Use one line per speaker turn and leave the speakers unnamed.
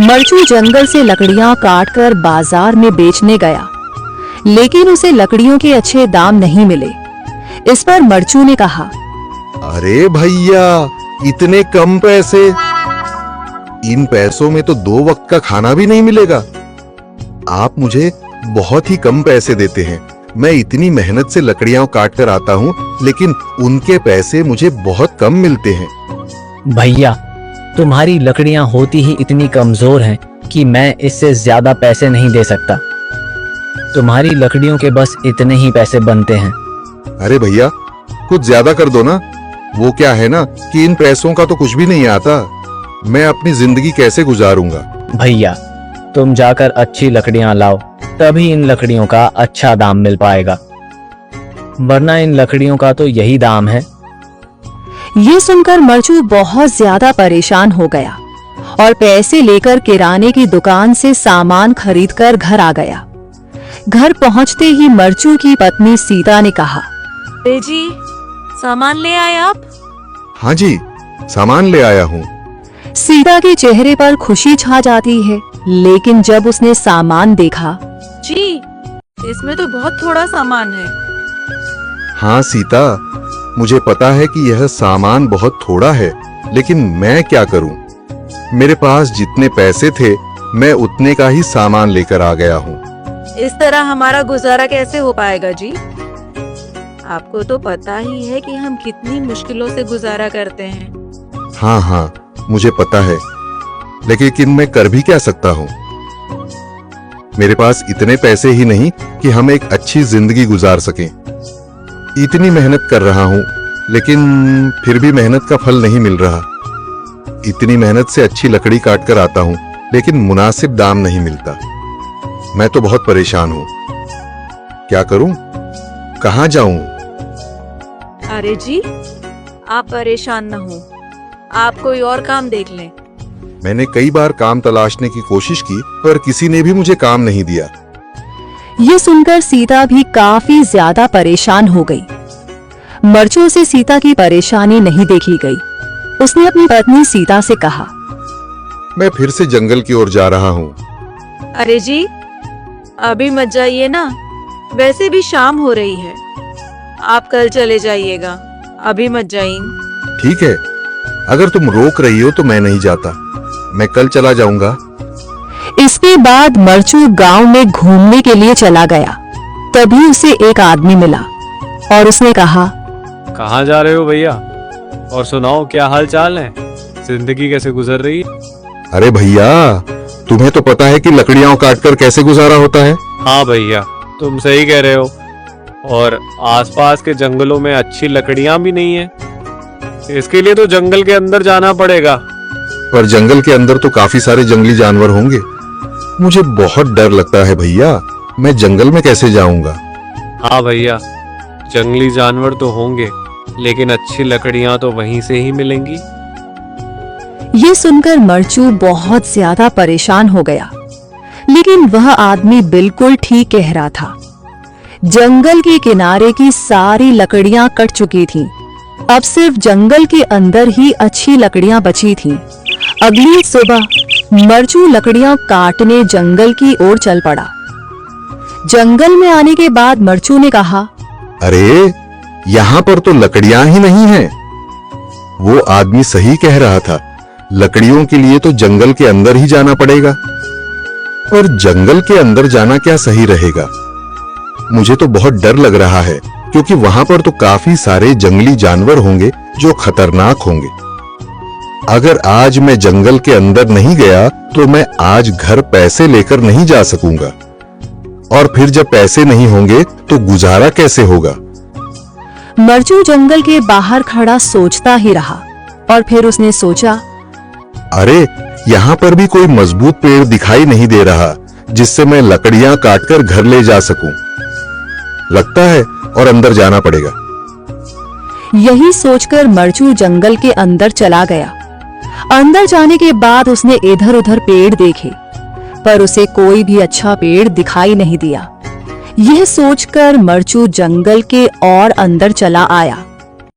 मरचू जंगल से लकड़ियां काटकर बाजार में बेचने गया, लेकिन उसे लकड़ियों के अच्छे दाम नहीं मिले। इस पर मरचू ने कहा,
अरे भैया, इतने कम पैसे, इन पैसों में तो 2 वक्त का खाना भी नहीं मिलेगा। आप मुझे बहुत ही कम पैसे देते हैं। मैं इतनी मेहनत से लकड़ियां काट कर आता हूँ, लेकिन उनके पैसे मुझे बहुत कम मिलते हैं।
भैया, तुम्हारी लकड़ियां होती ही इतनी कमजोर हैं कि मैं इससे ज्यादा पैसे नहीं दे सकता। तुम्हारी लकड़ियों के बस इतने ही पैसे बनते हैं।
अरे भैया, कुछ ज्यादा कर दो ना। वो क्या है ना कि इन पैसों का तो कुछ भी नहीं आता। मैं अपनी जिंदगी कैसे गुजारूंगा?
भैया, तुम जाकर अच्छी लकड़ियां लाओ, तभी इन लकड़ियों का अच्छा दाम मिल पाएगा, वरना इन लकड़ियों का तो यही दाम है।
ये सुनकर मरचू बहुत ज्यादा परेशान हो गया और पैसे लेकर किराने की दुकान से सामान खरीदकर घर आ गया। घर पहुंचते ही मरचू की पत्नी सीता ने कहा,
अरे जी, सामान ले आए आप?
हाँ जी, सामान ले आया हूँ।
सीता के चेहरे पर खुशी छा जाती है, लेकिन जब उसने सामान देखा,
जी, इसमें तो बहुत थोड़ा सामान है।
हाँ सीता, मुझे पता है कि यह सामान बहुत थोड़ा है, लेकिन मैं क्या करूं? मेरे पास जितने पैसे थे, मैं उतने का ही सामान लेकर आ गया हूँ।
इस तरह हमारा गुजारा कैसे हो पाएगा जी? आपको तो पता ही है कि हम कितनी मुश्किलों से गुजारा करते हैं।
हाँ हाँ, मुझे पता है, लेकिन मैं कर भी क्या सकता हूँ? मेरे पास इतने पैसे ही नहीं कि हम एक अच्छी जिंदगी गुजार सकें। इतनी मेहनत कर रहा हूँ, लेकिन फिर भी मेहनत का फल नहीं मिल रहा। इतनी मेहनत से अच्छी लकड़ी काट कर आता हूँ, लेकिन मुनासिब दाम नहीं मिलता। मैं तो बहुत परेशान हूँ। क्या करूँ? कहाँ जाऊँ?
अरे जी, आप परेशान न हो, आप कोई और काम देख लें।
मैंने कई बार काम तलाशने की कोशिश की, पर किसी ने भी मुझे काम नहीं दिया।
ये सुनकर सीता भी काफी ज्यादा परेशान हो गई। मरचू से सीता की परेशानी नहीं देखी गई। उसने अपनी पत्नी सीता से कहा,
मैं फिर से जंगल की ओर जा रहा हूँ।
अरे जी, अभी मत जाइए ना, वैसे भी शाम हो रही है। आप कल चले जाइएगा, अभी मत जाइए।
ठीक है, अगर तुम रोक रही हो तो मैं नहीं जाता। मैं कल चला जाऊंगा।
इसके बाद मरचू गांव में घूमने के लिए चला गया। तभी उसे एक आदमी मिला और उसने कहा,
कहाँ जा रहे हो भैया? और सुनाओ, क्या हाल चाल है? जिंदगी कैसे गुजर रही है?
अरे भैया, तुम्हें तो पता है कि लकड़ियां काटकर कैसे गुजारा होता है।
हाँ भैया, तुम सही कह रहे हो। और आसपास के जंगलों में अच्छी लकड़ियां भी नहीं है। इसके लिए तो जंगल के अंदर जाना पड़ेगा।
पर जंगल के अंदर तो काफी सारे जंगली जानवर होंगे। मुझे बहुत डर लगता है भैया, मैं जंगल में कैसे जाऊंगा?
हाँ भैया, जंगली जानवर तो होंगे, लेकिन अच्छी लकड़ियां तो वहीं से ही मिलेंगी।
ये सुनकर मरचू बहुत ज्यादा परेशान हो गया, लेकिन वह आदमी बिल्कुल ठीक कह रहा था। जंगल के किनारे की सारी लकड़ियां कट चुकी थीं। अब सिर्फ जंगल के अंदर ही अच्छी लकड़ियां बची थीं। अगली सुबह मरचू लकड़ियां काटने जंगल की ओर चल पड़ा। जंगल में आने के बाद मरचू ने कहा,
अरे, यहाँ पर तो लकड़ियां ही नहीं हैं। वो आदमी सही कह रहा था, लकड़ियों के लिए तो जंगल के अंदर ही जाना पड़ेगा। और जंगल के अंदर जाना क्या सही रहेगा? मुझे तो बहुत डर लग रहा है, क्योंकि वहां पर तो काफी सारे जंगली जानवर होंगे जो खतरनाक होंगे। अगर आज मैं जंगल के अंदर नहीं गया तो मैं आज घर पैसे लेकर नहीं जा सकूंगा, और फिर जब पैसे नहीं होंगे तो गुजारा कैसे होगा?
मरचू जंगल के बाहर खड़ा सोचता ही रहा और फिर उसने सोचा,
अरे, यहाँ पर भी कोई मजबूत पेड़ दिखाई नहीं दे रहा जिससे मैं लकड़ियां काटकर घर ले जा सकूं। लगता है और अंदर जाना पड़ेगा।
यही सोचकर मरचू जंगल के अंदर चला गया। अंदर जाने के बाद उसने इधर उधर पेड़ देखे, पर उसे कोई भी अच्छा पेड़ दिखाई नहीं दिया। यह सोचकर मरचू जंगल के और अंदर चला आया।